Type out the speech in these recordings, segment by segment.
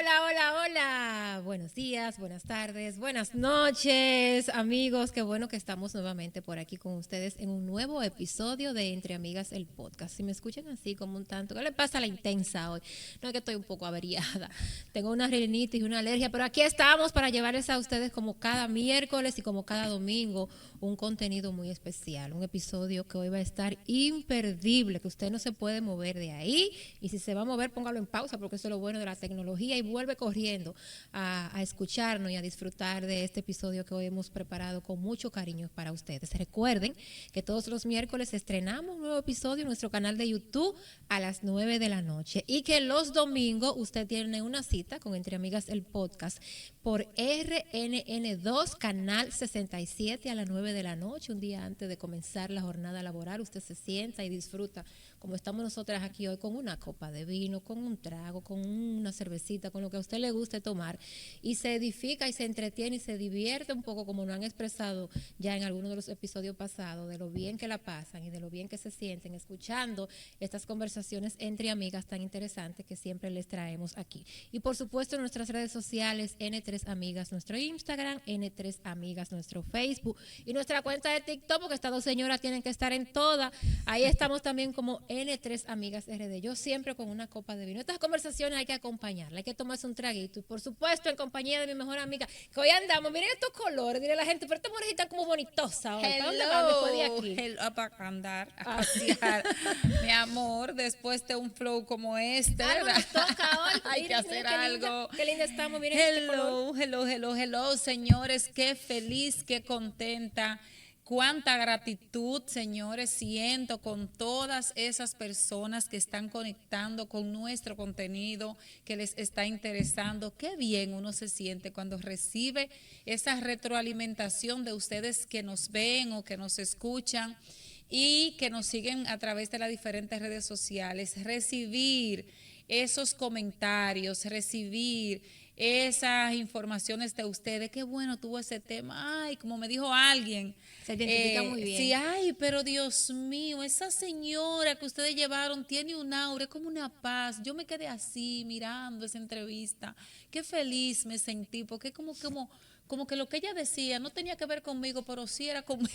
Hola. Buenos días, buenas tardes, buenas noches, amigos. Qué bueno que estamos nuevamente por aquí con ustedes en un nuevo episodio de Entre Amigas, el podcast. Si me escuchan así como un tanto, ¿qué le pasa a la intensa hoy? No es que estoy un poco averiada. Tengo una rinitis y una alergia, pero aquí estamos para llevarles a ustedes como cada miércoles y como cada domingo un contenido muy especial. Un episodio que hoy va a estar imperdible, que usted no se puede mover de ahí. Y si se va a mover, póngalo en pausa, porque eso es lo bueno de la tecnología, y vuelve corriendo a escucharnos y a disfrutar de este episodio que hoy hemos preparado con mucho cariño para ustedes. Recuerden que todos los miércoles estrenamos un nuevo episodio en nuestro canal de YouTube a las 9 de la noche y que los domingos usted tiene una cita con Entre Amigas el podcast por RNN2, canal 67 a las 9 de la noche, un día antes de comenzar la jornada laboral. Usted se sienta y disfruta como estamos nosotras aquí hoy, con una copa de vino, con un trago, con una cervecita, con lo que a usted le guste tomar, y se edifica y se entretiene y se divierte un poco, como nos han expresado ya en algunos de los episodios pasados, de lo bien que la pasan y de lo bien que se sienten escuchando estas conversaciones entre amigas tan interesantes que siempre les traemos aquí. Y por supuesto en nuestras redes sociales, N3 Amigas, nuestro Instagram, N3 Amigas, nuestro Facebook, y nuestra cuenta de TikTok, porque estas dos señoras tienen que estar en todas. Ahí estamos también como N3 Amigas RD. Yo siempre con una copa de vino. Estas conversaciones hay que acompañarlas, hay que tomarse un traguito. Y por supuesto en compañía de mi mejor amiga, que hoy andamos, miren estos colores, diré la gente, pero esta mujer está como bonitosa hoy. ¿Para dónde van después de aquí? Para andar, a pasear. Mi amor, después de un flow como este, Algo ¿verdad? nos toca hoy. Hay Miren, que hacer algo. Qué linda estamos, miren este color. Hello, señores, qué feliz, qué contenta. Cuánta gratitud, señores, siento con todas esas personas que están conectando con nuestro contenido, que les está interesando. Qué bien uno se siente cuando recibe esa retroalimentación de ustedes que nos ven o que nos escuchan y que nos siguen a través de las diferentes redes sociales. Recibir esos comentarios, recibir esas informaciones de ustedes, qué bueno tuvo ese tema, ay, como me dijo alguien, Se identifica muy bien. sí, ay, pero Dios mío, esa señora que ustedes llevaron tiene un aura, es como una paz. Yo me quedé así mirando esa entrevista, qué feliz me sentí, porque como que lo que ella decía no tenía que ver conmigo, pero sí era conmigo.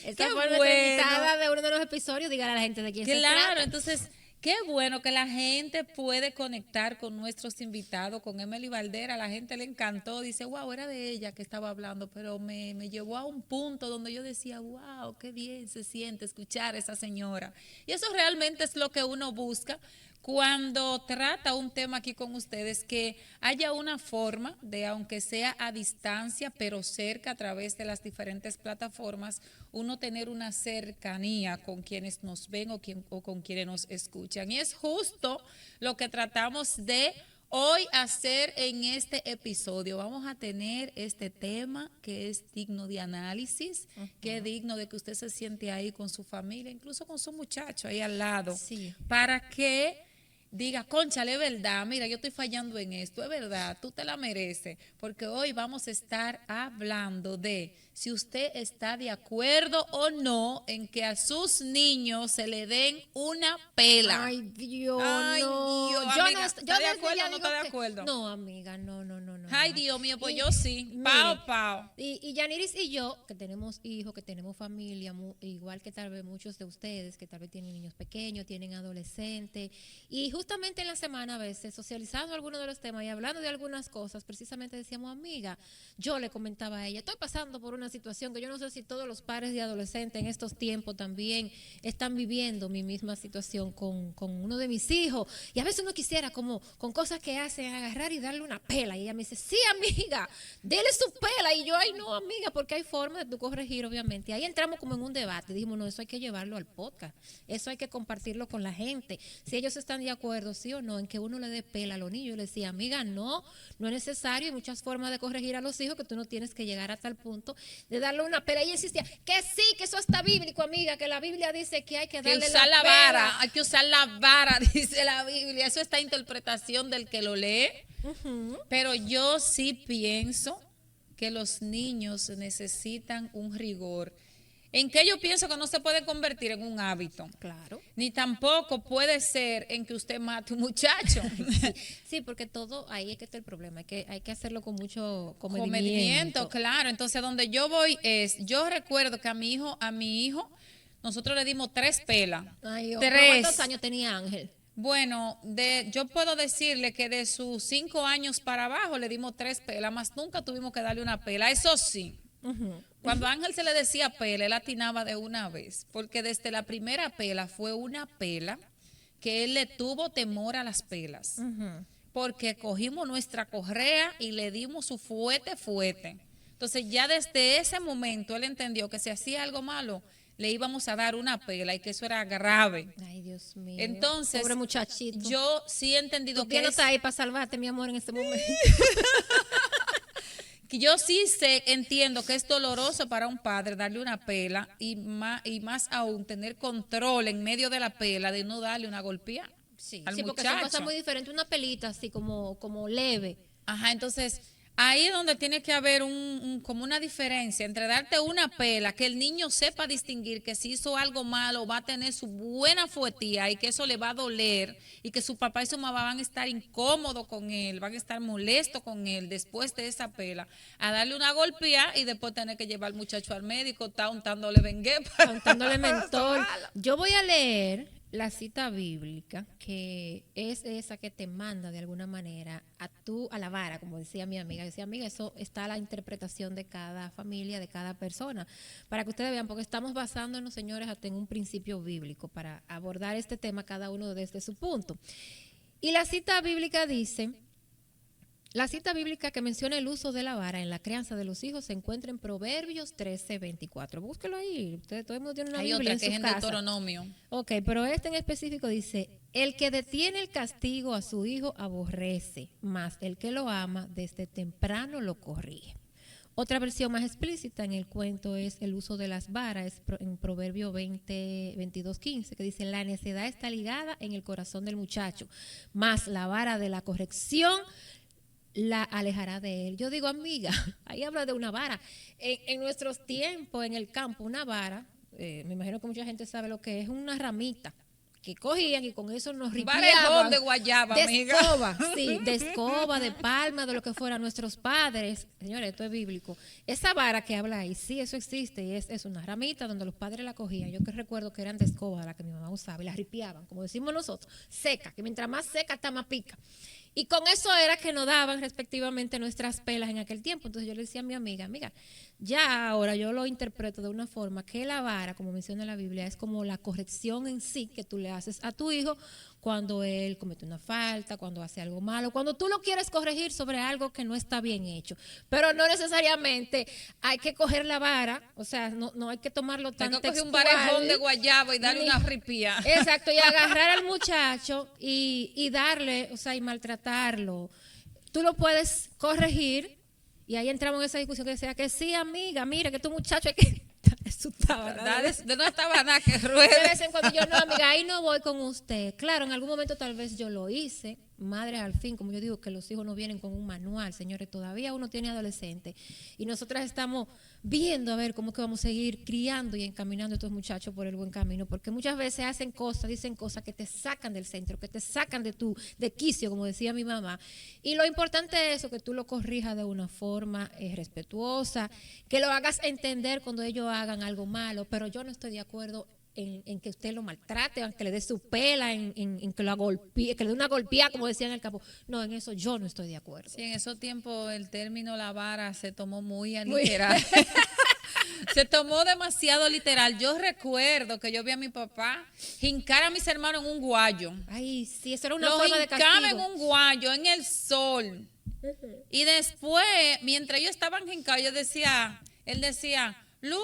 Esta fue nuestra invitada de uno de los episodios. Dígale a la gente de quién se trata. Claro, entonces, qué bueno que la gente puede conectar con nuestros invitados, con Emily Valdera. A la gente le encantó. Dice, wow, era de ella que estaba hablando, pero me llevó a un punto donde yo decía, wow, qué bien se siente escuchar a esa señora. Y eso realmente es lo que uno busca cuando trata un tema aquí con ustedes, que haya una forma de, aunque sea a distancia, pero cerca a través de las diferentes plataformas, uno tener una cercanía con quienes nos ven o con quienes nos escuchan. Y es justo lo que tratamos de hoy hacer en este episodio. Vamos a tener este tema que es digno de análisis, que es digno de que usted se siente ahí con su familia, incluso con su muchacho ahí al lado, Sí. para que diga, cónchale, es verdad, mira, yo estoy fallando en esto, es verdad, tú te la mereces, porque hoy vamos a estar hablando de si usted está de acuerdo o no en que a sus niños se le den una pela. Ay, Dios, Ay, no. Dios, Yo amiga, no, ¿está de acuerdo o no está de que, acuerdo? no, amiga, no. Ay, Dios mío, pues Y, yo sí, mire, pao. y Yaniris y yo, que tenemos hijos, que tenemos familia, igual que tal vez muchos de ustedes, que tal vez tienen niños pequeños, tienen adolescentes, y justamente en la semana a veces, socializando algunos de los temas y hablando de algunas cosas, precisamente decíamos, amiga, yo le comentaba a ella, estoy pasando por una situación que yo no sé si todos los padres de adolescentes en estos tiempos también están viviendo mi misma situación con uno de mis hijos, y a veces uno quisiera como con cosas que hacen agarrar y darle una pela, y ella me dice, sí, amiga, dele su pela, y yo, ay, no, amiga, porque hay forma de tú corregir, obviamente. Y ahí entramos como en un debate, dijimos, no, eso hay que llevarlo al podcast, eso hay que compartirlo con la gente, si ellos están de acuerdo, sí o no, en que uno le dé pela a los niños. Yo le decía, amiga, no es necesario, hay muchas formas de corregir a los hijos, que tú no tienes que llegar hasta el punto de darle una pela. Ella insistía, que sí, que eso está bíblico, amiga, que la Biblia dice que hay que darle que usar la pela. vara, hay que usar la vara, dice la Biblia. Eso está interpretación del que lo lee. Pero yo sí pienso que los niños necesitan un rigor. en que yo pienso que no se puede convertir en un hábito. Claro. Ni tampoco puede ser en que usted mate a un muchacho. Sí, porque todo, ahí es que está el problema, hay que hacerlo con mucho Comedimiento, claro. Entonces, donde yo voy es, yo recuerdo que a mi hijo, nosotros le dimos 3 pelas. Ay, ¿pero 3. ¿cuántos años tenía Ángel? Bueno, yo puedo decirle que de sus 5 años para abajo le dimos 3 pelas, más nunca tuvimos que darle una pela. Eso sí, cuando a Ángel se le decía pela, él atinaba de una vez, porque desde la primera pela fue una pela que él le tuvo temor a las pelas, porque cogimos nuestra correa y le dimos su fuete. Entonces ya desde ese momento él entendió que si hacía algo malo, le íbamos a dar una pela y que eso era grave. Ay, Dios mío. Entonces, pobre muchachito. Yo sí he entendido que no está ahí para salvarte, mi amor, en este momento. Que yo sí entiendo que es doloroso para un padre darle una pela y más aún tener control en medio de la pela de no darle una golpeada al porque muchacho. son cosas muy diferentes. Una pelita así como leve. Ajá, entonces ahí es donde tiene que haber como una diferencia entre darte una pela, que el niño sepa distinguir que si hizo algo malo va a tener su buena fuetía y que eso le va a doler y que su papá y su mamá van a estar incómodos con él, van a estar molestos con él después de esa pela, a darle una golpeada y después tener que llevar al muchacho al médico, está untándole bengué. Untándole mentol. Yo voy a leer la cita bíblica, que es esa que te manda de alguna manera a la vara, como decía mi amiga. Decía, amiga, eso está a la interpretación de cada familia, de cada persona, para que ustedes vean, porque estamos basándonos, señores, hasta en un principio bíblico para abordar este tema cada uno desde su punto. Y la cita bíblica dice, la cita bíblica que menciona el uso de la vara en la crianza de los hijos se encuentra en Proverbios 13:24. Búsquelo ahí. Ustedes, todo el mundo tiene una Hay Biblia otra que es en Deuteronomio. Ok, pero este en específico dice, el que detiene el castigo a su hijo aborrece, mas el que lo ama desde temprano lo corrige. Otra versión más explícita en el cuento es el uso de las varas, en Proverbio 22:15, que dice, la necedad está ligada en el corazón del muchacho, mas la vara de la corrección la alejará de él. Yo digo, amiga, ahí habla de una vara. En nuestros tiempos, en el campo, una vara, me imagino que mucha gente sabe lo que es una ramita que cogían y con eso nos ripiaban. Varejón de guayaba, amiga. Escoba, sí, de escoba, de palma, de lo que fuera. Nuestros padres, señores, esto es bíblico. Esa vara que habla ahí, sí, eso existe y es una ramita donde los padres la cogían. Yo que recuerdo que eran de escoba la que mi mamá usaba y la ripiaban, como decimos nosotros, seca, que mientras más seca está más pica. Y con eso era que nos daban respectivamente nuestras pelas en aquel tiempo. Entonces yo le decía a mi amiga, ya ahora yo lo interpreto de una forma que la vara, como menciona la Biblia, es como la corrección en sí que tú le haces a tu hijo cuando él comete una falta, cuando hace algo malo, cuando tú lo quieres corregir sobre algo que no está bien hecho. Pero no necesariamente hay que coger la vara, o sea, no hay que tomarlo tan textual. Hay que coger un varejón de guayabo y darle una ripia. Exacto, y agarrar al muchacho y darle, o sea, y maltratarlo. Tú lo puedes corregir y ahí entramos en esa discusión que decía que sí, amiga, mire que tu muchacho hay que su tabana. De no estaba nada que ruede. De vez en cuando yo, no, amiga, ahí no voy con usted. Claro, en algún momento tal vez yo lo hice. Madres al fin, como yo digo, que los hijos no vienen con un manual, señores, todavía uno tiene adolescente y nosotras estamos viendo a ver cómo que vamos a seguir criando y encaminando a estos muchachos por el buen camino, porque muchas veces hacen cosas, dicen cosas que te sacan del centro, que te sacan de quicio, como decía mi mamá, y lo importante es eso, que tú lo corrijas de una forma respetuosa, que lo hagas entender cuando ellos hagan algo malo, pero yo no estoy de acuerdo en que usted lo maltrate, en que le dé su pela, en que lo golpee, que le dé una golpeada, como decía en el campo. No, en eso yo no estoy de acuerdo. Sí, en esos tiempos el término la vara se tomó muy a literal. Se tomó demasiado literal. Yo recuerdo que yo vi a mi papá hincar a mis hermanos en un guayo. Ay, sí, eso era una forma de castigo. Los hincaba en un guayo, en el sol. Y después, mientras ellos estaban hincados, él decía, Lu,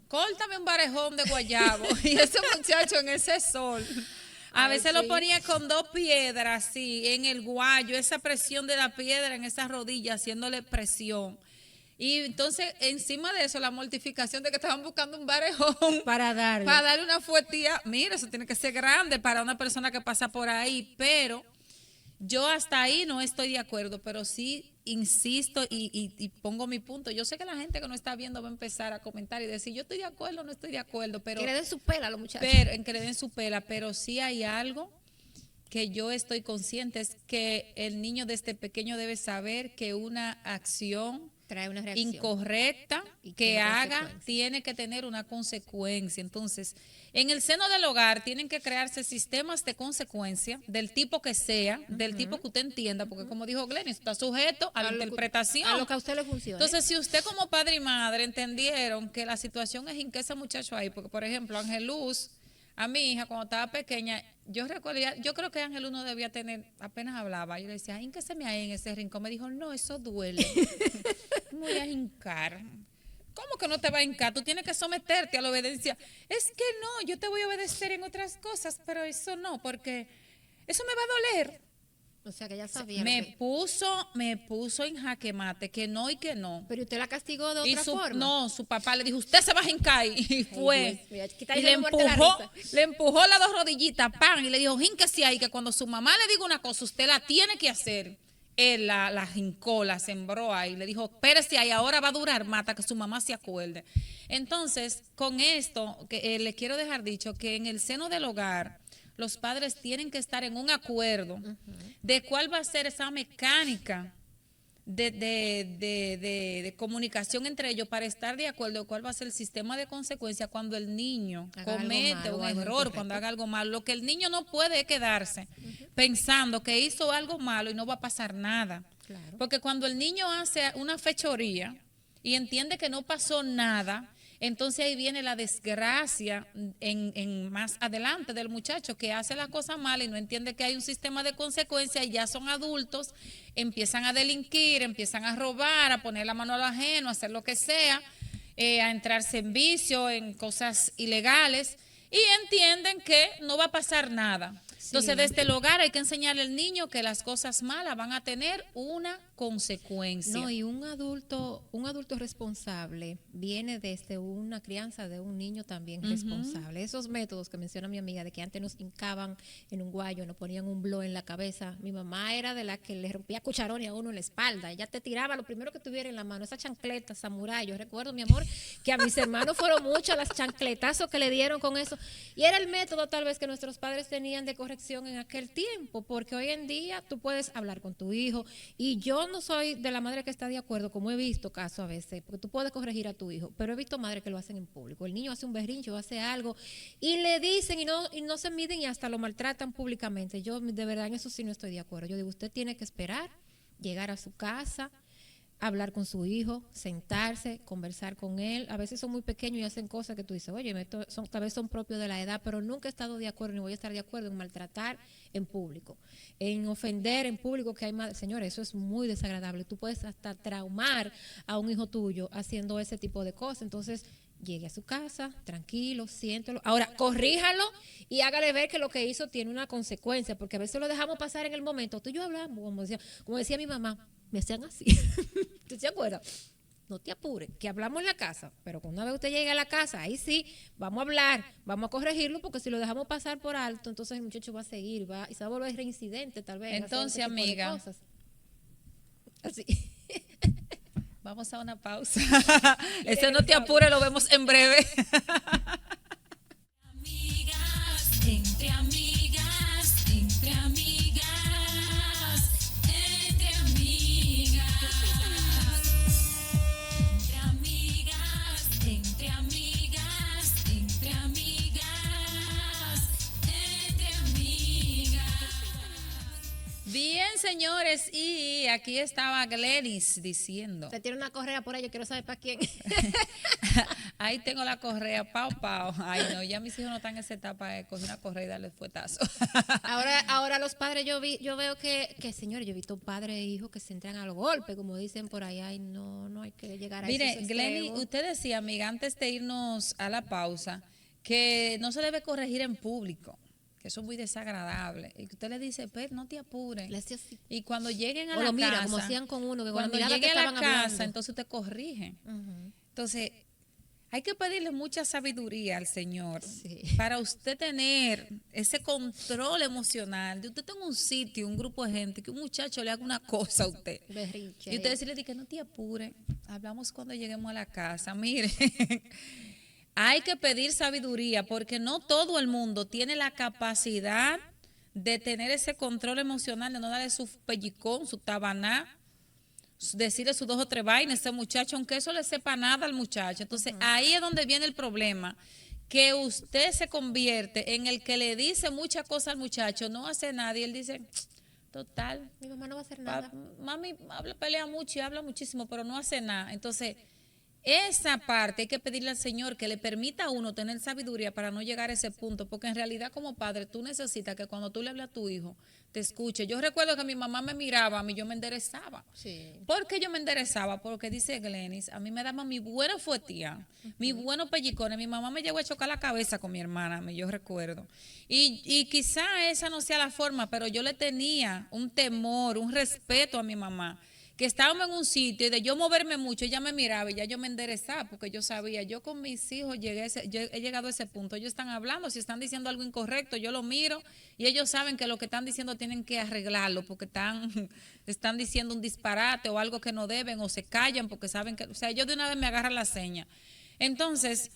córtame un varejón de guayabo. Y ese muchacho en ese sol, a veces lo ponía con 2 piedras así, en el guayo, esa presión de la piedra en esas rodillas, haciéndole presión. Y entonces, encima de eso, la mortificación de que estaban buscando un varejón para darle una fuetía. Mira, eso tiene que ser grande para una persona que pasa por ahí, pero Yo hasta ahí no estoy de acuerdo, pero sí insisto y pongo mi punto. Yo sé que la gente que no está viendo va a empezar a comentar y decir, yo estoy de acuerdo o no estoy de acuerdo, pero Que le den su pela a los muchachos. en que le den su pela, pero sí hay algo que yo estoy consciente, es que el niño desde pequeño debe saber que una acción Trae una reacción incorrecta y que tiene haga consecuencias. tiene que tener una consecuencia. Entonces, en el seno del hogar tienen que crearse sistemas de consecuencia del tipo que sea, del tipo que usted entienda, porque como dijo Glenny, está sujeto a la interpretación. A lo que a usted le funcione. Entonces, si usted como padre y madre entendieron que la situación es en que ese muchacho ahí, porque por ejemplo, Ángel Luz, a mi hija cuando estaba pequeña, yo recuerdo, yo creo que Ángel no debía tener, apenas hablaba, yo le decía, ¿en qué se me hay en ese rincón? Me dijo, no, eso duele. Me voy a hincar. ¿Cómo que no te va a hincar? Tú tienes que someterte a la obediencia. Es que no, yo te voy a obedecer en otras cosas, pero eso no, porque eso me va a doler. O sea, que ya sabía. Me puso en jaque mate, que no y que no. Pero usted la castigó de otra forma. No, su papá le dijo, usted se va a hincar, y fue. Dios mío, Y le empujó las dos rodillitas, pan, y le dijo, híncase ahí, que cuando su mamá le diga una cosa, usted la tiene que hacer. Él la hincó, la sembró ahí, le dijo, espérese ahí, ahora va a durar más hasta que su mamá se acuerde. Entonces, con esto, que le quiero dejar dicho que en el seno del hogar, los padres tienen que estar en un acuerdo de cuál va a ser esa mecánica de comunicación entre ellos para estar de acuerdo de cuál va a ser el sistema de consecuencia cuando el niño comete un error, cuando haga algo malo. Lo que el niño no puede es quedarse pensando que hizo algo malo y no va a pasar nada. Claro. Porque cuando el niño hace una fechoría y entiende que no pasó nada, entonces ahí viene la desgracia en más adelante del muchacho que hace la cosa mala y no entiende que hay un sistema de consecuencias y ya son adultos, empiezan a delinquir, empiezan a robar, a poner la mano al ajeno, a hacer lo que sea, a entrarse en vicio, en cosas ilegales y entienden que no va a pasar nada. Entonces, desde el hogar hay que enseñarle al niño que las cosas malas van a tener una consecuencia. No, y un adulto responsable viene desde una crianza de un niño también responsable. Esos métodos que menciona mi amiga de que antes nos hincaban en un guayo, nos ponían un blow en la cabeza. Mi mamá era de la que le rompía cucharones a uno en la espalda. Ella te tiraba lo primero que tuviera en la mano, esa chancleta samurái. Yo recuerdo, mi amor, que a mis hermanos fueron muchas las chancletazos que le dieron con eso. Y era el método tal vez que nuestros padres tenían de corrección en aquel tiempo, porque hoy en día tú puedes hablar con tu hijo y yo no soy de la madre que está de acuerdo, como he visto casos a veces, porque tú puedes corregir a tu hijo, pero he visto madres que lo hacen en público. El niño hace un berrinche o hace algo y le dicen y no se miden y hasta lo maltratan públicamente. Yo de verdad en eso sí no estoy de acuerdo. Yo digo, usted tiene que esperar, llegar a su casa, hablar con su hijo, sentarse, conversar con él. A veces son muy pequeños y hacen cosas que tú dices, oye, tal vez son propios de la edad, pero nunca he estado de acuerdo ni voy a estar de acuerdo en maltratar en público, en ofender en público, que hay más. Señores, eso es muy desagradable. Tú puedes hasta traumar a un hijo tuyo haciendo ese tipo de cosas. Entonces, llegue a su casa, tranquilo, siéntelo. Ahora, corríjalo y hágale ver que lo que hizo tiene una consecuencia, porque a veces lo dejamos pasar en el momento. Tú y yo hablamos, como decía mi mamá, me hacían así. ¿Tú te acuerdas? No te apures, que hablamos en la casa, pero cuando una vez usted llegue a la casa, ahí sí, vamos a hablar, vamos a corregirlo, porque si lo dejamos pasar por alto, entonces el muchacho va a seguir, y se va a volver reincidente tal vez. Entonces, amiga, así. Vamos a una pausa. Ese no te apures, lo vemos en breve. Entre amigas, entre amigas, entre amigas, entre amigas, entre amigas, entre amigas, entre amigas. Bien, señores, y aquí estaba Glenis diciendo. Se tiene una correa por ahí, yo quiero saber para quién. Ahí tengo la correa, pao. Ay, no, ya mis hijos no están en esa etapa de coger una correa y darle fuetazo. Ahora los padres, yo veo que señores, yo he visto padres e hijos que se entran al golpe, como dicen por ahí. Ay, no hay que llegar a Mire, esos Glenny, extremos. usted decía, amiga, antes de irnos a la pausa, que no se debe corregir en público, que eso es muy desagradable. Y que usted le dice, pues, no te apures. Le hacía así. Y cuando lleguen a O la lo mira, casa, como hacían con uno, que con la cuando mirada llegue que a la estaban casa, hablando. entonces usted corrige. Entonces, Hay que pedirle mucha sabiduría al Señor Sí. para usted tener ese control emocional. De usted tenga un sitio, un grupo de gente, que un muchacho le haga una cosa a usted. Berrinche. Y usted decirle que no te apure, hablamos cuando lleguemos a la casa. Mire, hay que pedir sabiduría porque no todo el mundo tiene la capacidad de tener ese control emocional, de no darle su pellicón, su tabaná, decirle sus 2 o 3 vainas a ese muchacho, aunque eso le sepa nada al muchacho. Entonces, ahí es donde viene el problema, que usted se convierte en el que le dice muchas cosas al muchacho, no hace nada, y él dice, total, Mi mamá no va a hacer nada. mami pelea mucho y habla muchísimo, pero no hace nada. Entonces, esa parte hay que pedirle al Señor que le permita a uno tener sabiduría para no llegar a ese punto, porque en realidad como padre tú necesitas que cuando tú le hables a tu hijo, te escuche. Yo recuerdo que mi mamá me miraba, a mí yo me enderezaba. Sí. ¿Por qué yo me enderezaba? Porque dice Glenis, a mí me daba mi buena fuetía, mi buenos pellicones. Mi mamá me llegó a chocar la cabeza con mi hermana, yo recuerdo. Y quizá esa no sea la forma, pero yo le tenía un temor, un respeto a mi mamá, que estábamos en un sitio y de yo moverme mucho, ella me miraba y ya yo me enderezaba porque yo sabía, yo con mis hijos yo he llegado a ese punto, ellos están hablando, si están diciendo algo incorrecto, yo lo miro y ellos saben que lo que están diciendo tienen que arreglarlo porque están diciendo un disparate o algo que no deben o se callan porque saben que, o sea, ellos de una vez me agarran la seña. Entonces,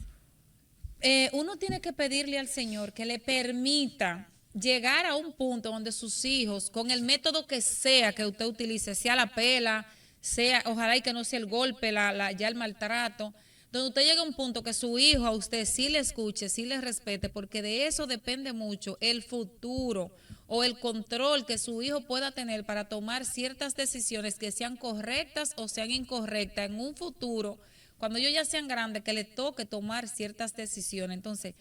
uno tiene que pedirle al Señor que le permita llegar a un punto donde sus hijos, con el método que sea que usted utilice, sea la pela, sea, ojalá y que no sea el golpe, ya el maltrato, donde usted llegue a un punto que su hijo a usted sí le escuche, sí le respete, porque de eso depende mucho el futuro o el control que su hijo pueda tener para tomar ciertas decisiones que sean correctas o sean incorrectas en un futuro, cuando ellos ya sean grandes, que le toque tomar ciertas decisiones. Entonces,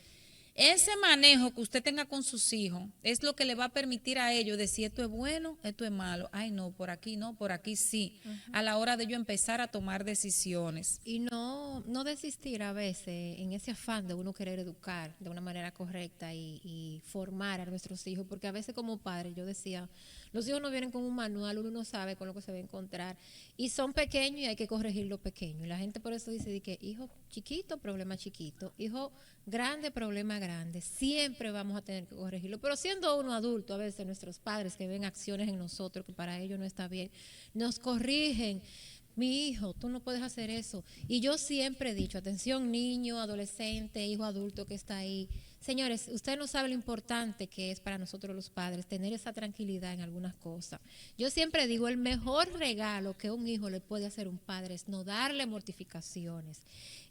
ese manejo que usted tenga con sus hijos es lo que le va a permitir a ellos decir esto es bueno, esto es malo. Ay, no, por aquí no, por aquí sí. A la hora de yo empezar a tomar decisiones. Y no desistir a veces en ese afán de uno querer educar de una manera correcta y formar a nuestros hijos, porque a veces como padre yo decía, los hijos no vienen con un manual, uno no sabe con lo que se va a encontrar y son pequeños y hay que corregir lo pequeño. Y la gente por eso dice de que hijo chiquito, problema chiquito, hijo grande, problema grande, siempre vamos a tener que corregirlo, pero siendo uno adulto, a veces nuestros padres que ven acciones en nosotros que para ellos no está bien, nos corrigen. Mi hijo, tú no puedes hacer eso. Y yo siempre he dicho, atención niño, adolescente, hijo adulto que está ahí. Señores, usted no sabe lo importante que es para nosotros los padres tener esa tranquilidad en algunas cosas. Yo siempre digo, el mejor regalo que un hijo le puede hacer un padre es no darle mortificaciones,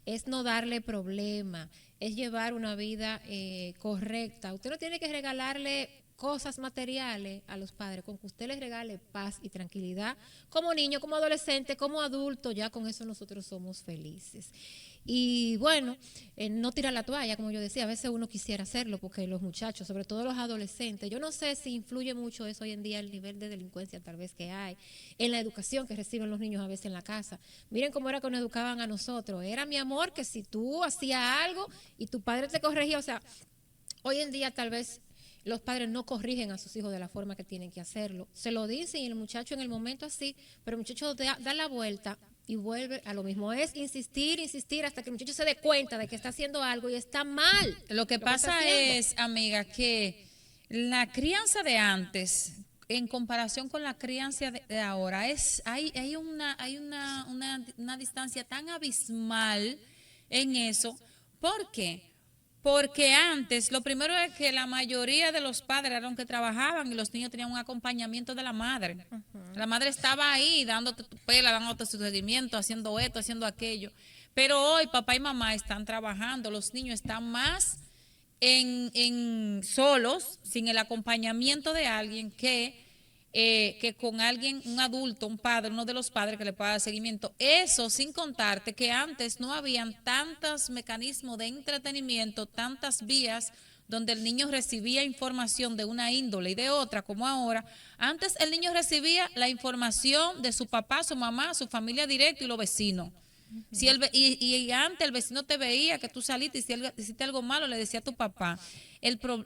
es no darle problema, es llevar una vida correcta. Usted no tiene que regalarle cosas materiales a los padres, con que usted les regale paz y tranquilidad, como niño, como adolescente, como adulto, ya con eso nosotros somos felices. Y bueno, no tirar la toalla, como yo decía, a veces uno quisiera hacerlo, porque los muchachos, sobre todo los adolescentes, yo no sé si influye mucho eso hoy en día, el nivel de delincuencia tal vez que hay, en la educación que reciben los niños a veces en la casa. Miren cómo era que nos educaban a nosotros, era mi amor que si tú hacías algo y tu padre te corregía, o sea, hoy en día tal vez los padres no corrigen a sus hijos de la forma que tienen que hacerlo. Se lo dicen y el muchacho en el momento así, pero el muchacho da la vuelta y vuelve a lo mismo. Es insistir, insistir hasta que el muchacho se dé cuenta de que está haciendo algo y está mal. Lo que pasa es, amiga, que la crianza de antes, en comparación con la crianza de ahora, hay una distancia tan abismal en eso. ¿Por qué? Porque antes, lo primero es que la mayoría de los padres eran los que trabajaban y los niños tenían un acompañamiento de la madre. La madre estaba ahí dándote tu pela, dándote su seguimiento, haciendo esto, haciendo aquello. Pero hoy papá y mamá están trabajando, los niños están más en solos, sin el acompañamiento de alguien que con alguien, un adulto, un padre, uno de los padres que le pueda dar seguimiento. Eso sin contarte que antes no habían tantos mecanismos de entretenimiento, tantas vías donde el niño recibía información de una índole y de otra, como ahora. Antes el niño recibía la información de su papá, su mamá, su familia directa y los vecinos. Si y antes el vecino te veía que tú saliste y si hiciste algo malo, le decía a tu papá.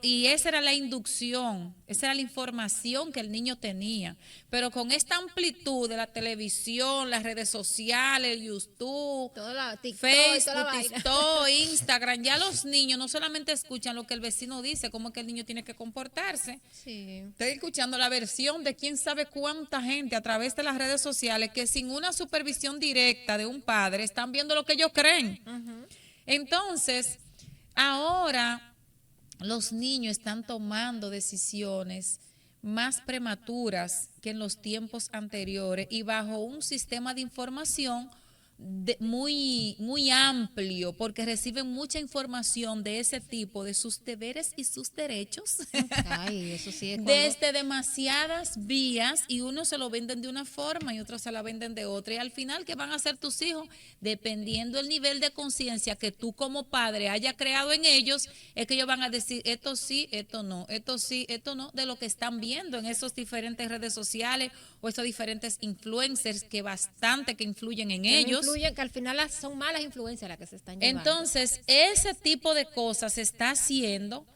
Y esa era la inducción, esa era la información que el niño tenía. Pero con esta amplitud de la televisión, las redes sociales, YouTube, Todo la TikTok, Facebook, toda la vaina. TikTok, Instagram, ya los niños no solamente escuchan lo que el vecino dice, cómo que el niño tiene que comportarse. Sí. Estoy escuchando la versión de quién sabe cuánta gente a través de las redes sociales que sin una supervisión directa de un padre están viendo lo que ellos creen. Entonces, ahora los niños están tomando decisiones más prematuras que en los tiempos anteriores y bajo un sistema de información muy amplio, porque reciben mucha información de ese tipo, de sus deberes y sus derechos, Ay, eso sí es cuando- desde demasiadas vías, y unos se lo venden de una forma y otros se la venden de otra. Y al final, ¿qué van a hacer tus hijos? Dependiendo del nivel de conciencia que tú como padre haya creado en ellos, es que ellos van a decir esto sí, esto no, esto sí, esto no, de lo que están viendo en esos diferentes redes sociales o esos diferentes influencers que bastante que influyen en que no ellos. influyen, que al final son malas influencias las que se están llevando. Entonces, ese tipo de cosas está haciendo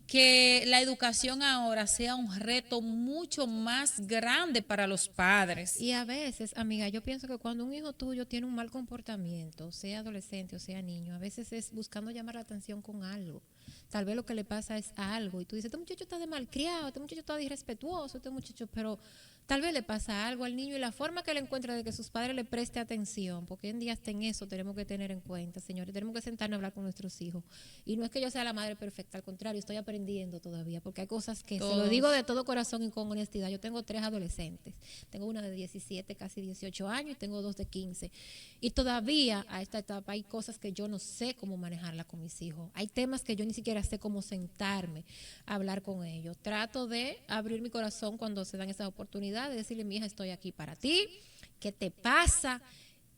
que la educación ahora sea un reto mucho más grande para los padres. Y a veces, amiga, yo pienso que cuando un hijo tuyo tiene un mal comportamiento, sea adolescente o sea niño, a veces es buscando llamar la atención con algo. Tal vez lo que le pasa es algo y tú dices, este muchacho está de malcriado, este muchacho está de irrespetuoso, este muchacho, pero tal vez le pasa algo al niño y la forma que él encuentra de que sus padres le preste atención, porque hoy en día hasta en eso tenemos que tener en cuenta, señores, tenemos que sentarnos a hablar con nuestros hijos. Y no es que yo sea la madre perfecta, al contrario, estoy aprendiendo todavía, porque hay cosas que, se lo Todos. digo de todo corazón y con honestidad, yo tengo 3 adolescentes, tengo una de 17, casi 18 años y tengo 2 de 15. Y todavía a esta etapa hay cosas que yo no sé cómo manejarla con mis hijos. Hay temas que yo ni siquiera sé cómo sentarme a hablar con ellos. Trato de abrir mi corazón cuando se dan esas oportunidades, de decirle, mi hija, estoy aquí para ti, ¿qué te pasa?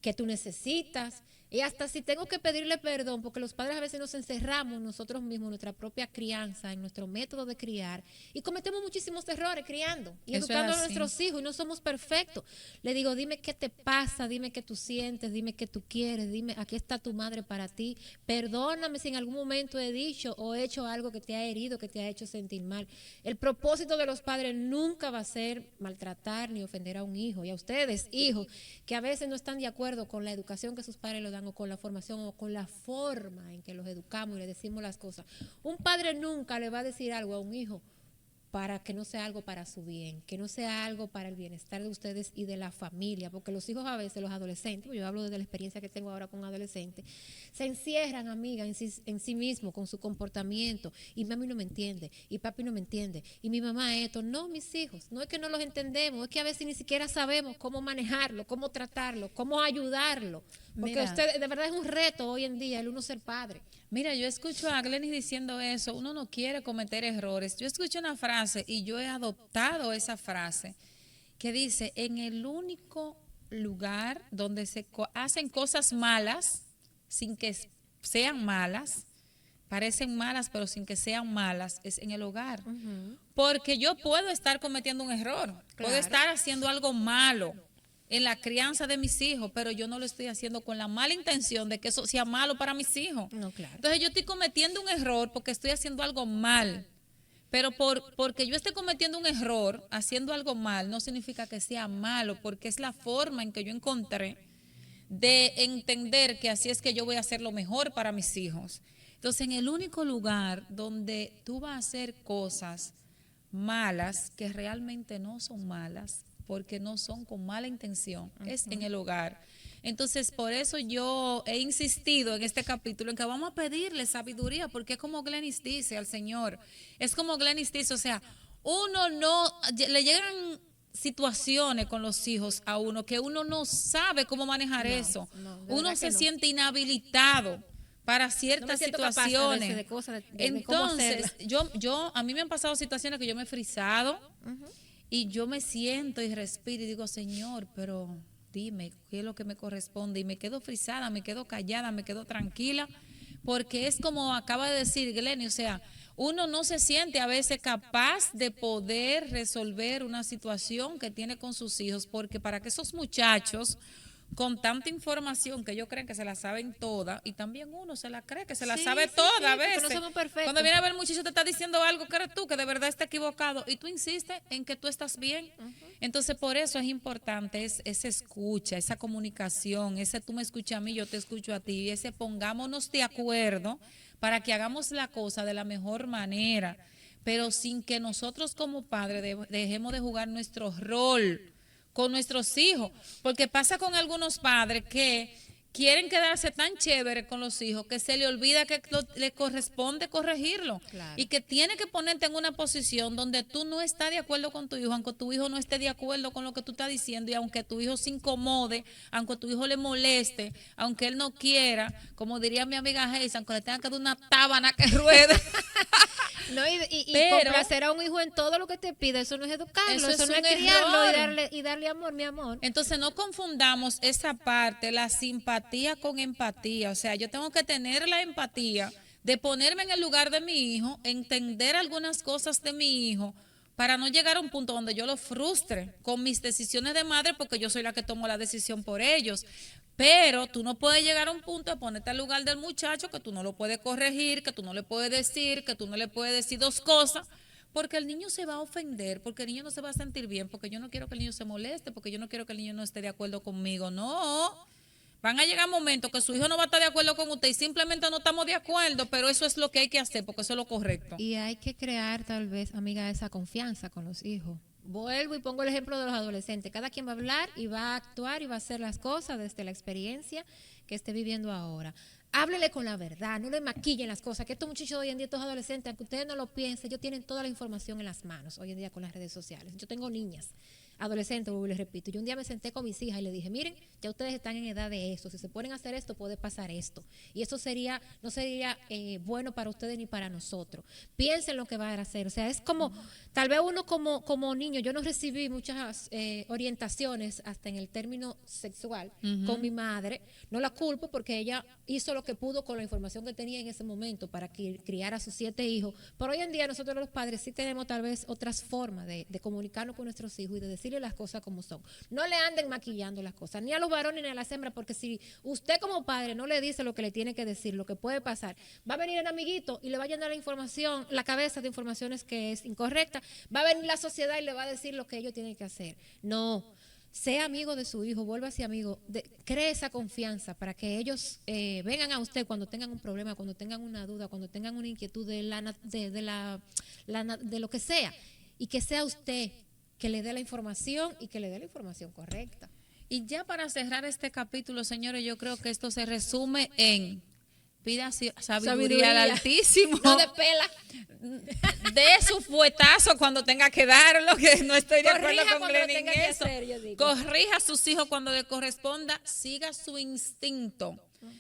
¿Qué tú necesitas? Y hasta si tengo que pedirle perdón, porque los padres a veces nos encerramos nosotros mismos en nuestra propia crianza, en nuestro método de criar, y cometemos muchísimos errores criando y Eso es educando a así. nuestros hijos, y no somos perfectos. Le digo, dime qué te pasa, dime qué tú sientes, dime qué tú quieres, dime, aquí está tu madre para ti. Perdóname si en algún momento he dicho o he hecho algo que te ha herido, que te ha hecho sentir mal. El propósito de los padres nunca va a ser maltratar ni ofender a un hijo. Y a ustedes, hijos, que a veces no están de acuerdo con la educación que sus padres le dan, o con la formación, o con la forma en que los educamos y le decimos las cosas. Un padre nunca le va a decir algo a un hijo para que no sea algo para su bien, que no sea algo para el bienestar de ustedes y de la familia, porque los hijos a veces, los adolescentes, yo hablo desde la experiencia que tengo ahora con adolescentes, se encierran, amiga, en sí mismo, con su comportamiento, y mami no me entiende, y papi no me entiende, y mi mamá esto. No, mis hijos, no es que no los entendemos, es que a veces ni siquiera sabemos cómo manejarlo, cómo tratarlo, cómo ayudarlo, porque Mira. usted, de verdad es un reto hoy en día el uno ser padre. Mira, yo escucho a Glenis diciendo eso, uno no quiere cometer errores. Yo escucho una frase y yo he adoptado esa frase que dice, en el único lugar donde hacen cosas malas, sin que sean malas, parecen malas pero sin que sean malas, es en el hogar. Porque yo puedo estar cometiendo un error, puedo Claro. estar haciendo algo malo en la crianza de mis hijos, pero yo no lo estoy haciendo con la mala intención de que eso sea malo para mis hijos. No, claro. Entonces yo estoy cometiendo un error porque estoy haciendo algo mal. Pero porque yo esté cometiendo un error, haciendo algo mal, no significa que sea malo, porque es la forma en que yo encontré de entender que así es que yo voy a hacer lo mejor para mis hijos. Entonces, en el único lugar donde tú vas a hacer cosas malas, que realmente no son malas, porque no son con mala intención, es en el hogar. Entonces, por eso yo he insistido en este capítulo en que vamos a pedirle sabiduría, porque es como Glenis dice al Señor, es como Glenis dice, o sea, uno no, le llegan situaciones con los hijos a uno que uno no sabe cómo manejar eso. no, de Uno verdad se que no. siente inhabilitado para No me ciertas siento capaz a situaciones. veces de cosas, de cómo Entonces, hacerlas. a mí me han pasado situaciones que yo me he frisado y yo me siento y respiro y digo, Señor, pero dime qué es lo que me corresponde. Y me quedo frisada, me quedo callada, me quedo tranquila, porque es como acaba de decir Glenny, o sea, uno no se siente a veces capaz de poder resolver una situación que tiene con sus hijos, porque para que esos muchachos con tanta información que ellos creen que se la saben toda y también uno se la cree que se la Sí, sabe sí, toda sí, a porque veces. no somos perfectos. Cuando viene a ver el muchacho te está diciendo algo que eres tú, que de verdad está equivocado y tú insistes en que tú estás bien. Entonces por eso es importante esa escucha, esa comunicación, ese tú me escuchas a mí, yo te escucho a ti, y ese pongámonos de acuerdo para que hagamos la cosa de la mejor manera, pero sin que nosotros como padres dejemos de jugar nuestro rol con nuestros hijos, porque pasa con algunos padres que quieren quedarse tan chévere con los hijos que se le olvida que le corresponde corregirlo Claro. y que tiene que ponerte en una posición donde tú no estás de acuerdo con tu hijo, aunque tu hijo no esté de acuerdo con lo que tú estás diciendo y aunque tu hijo se incomode, aunque tu hijo le moleste, aunque él no quiera, como diría mi amiga Hayes, aunque le tenga que dar una tábana que ruede. No, y Pero- complacer a un hijo en todo lo que te pide, eso no es educarlo, Eso eso es no es un criarlo error. y darle amor, mi amor. Entonces no confundamos esa parte, la simpatía con empatía. O sea, yo tengo que tener la empatía de ponerme en el lugar de mi hijo, entender algunas cosas de mi hijo, para no llegar a un punto donde yo lo frustre con mis decisiones de madre, porque yo soy la que tomo la decisión por ellos. Pero tú no puedes llegar a un punto de ponerte al lugar del muchacho, que tú no lo puedes corregir, que tú no le puedes decir, que tú no le puedes decir dos cosas. Porque el niño se va a ofender, porque el niño no se va a sentir bien, porque yo no quiero que el niño se moleste, porque yo no quiero que el niño no esté de acuerdo conmigo. No, van a llegar momentos que su hijo no va a estar de acuerdo con usted y simplemente no estamos de acuerdo, pero eso es lo que hay que hacer, porque eso es lo correcto. Y hay que crear tal vez, amiga, esa confianza con los hijos. Vuelvo y pongo el ejemplo de los adolescentes. Cada quien va a hablar y va a actuar y va a hacer las cosas desde la experiencia que esté viviendo ahora. Háblele con la verdad, no le maquillen las cosas. Que estos muchachos de hoy en día, estos adolescentes, aunque ustedes no lo piensen, ellos tienen toda la información en las manos hoy en día con las redes sociales. Yo tengo niñas, adolescentes, vuelvo y les repito. Yo un día me senté con mis hijas y les dije, miren, ya ustedes están en edad de esto. Si se ponen a hacer esto, puede pasar esto. Y eso no sería bueno para ustedes ni para nosotros. Piensen lo que van a hacer. O sea, es como, tal vez uno como niño, yo no recibí muchas orientaciones hasta en el término sexual con mi madre. No la culpo porque ella hizo lo que pudo con la información que tenía en ese momento para criar a sus 7 hijos. Pero hoy en día nosotros los padres sí tenemos tal vez otras formas de comunicarnos con nuestros hijos y de decirle las cosas como son. No le anden maquillando las cosas, ni a los varones ni a las hembras, porque si usted como padre no le dice lo que le tiene que decir, lo que puede pasar, va a venir el amiguito y le va a llenar la cabeza de informaciones que es incorrecta, va a venir la sociedad y le va a decir lo que ellos tienen que hacer. No. Sea amigo de su hijo, vuélvase amigo, cree esa confianza para que ellos vengan a usted cuando tengan un problema, cuando tengan una duda, cuando tengan una inquietud de lo que sea, y que sea usted que le dé la información y que le dé la información correcta. Y ya para cerrar este capítulo, señores, yo creo que esto se resume en pida sabiduría al Altísimo. No de pela. De su fuetazo cuando tenga que darlo, que no estoy de acuerdo Corrija con cuando lo Glenn en tenga que eso. hacer, yo digo. Corrija a sus hijos cuando le corresponda, siga su instinto.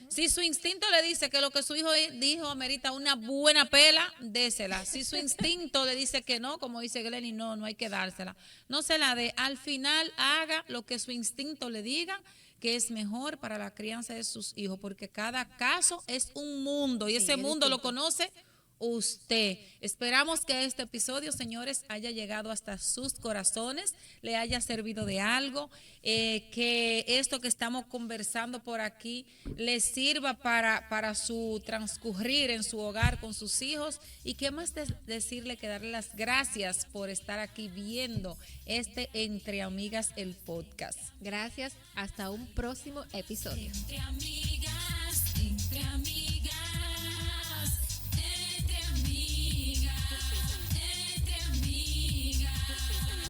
Si su instinto le dice que lo que su hijo dijo amerita una buena pela, désela. Si su instinto le dice que no, como dice Glenny, no hay que dársela. No se la dé. Al final haga lo que su instinto le diga, que es mejor para la crianza de sus hijos, porque cada caso es un mundo y Sí, ese es mundo lo distinto. conoce usted. Esperamos que este episodio, señores, haya llegado hasta sus corazones, le haya servido de algo, que esto que estamos conversando por aquí les sirva para su transcurrir en su hogar con sus hijos. Y qué más decirle que darle las gracias por estar aquí viendo este Entre Amigas, el podcast. Gracias, hasta un próximo episodio. Entre amigas, entre amigas.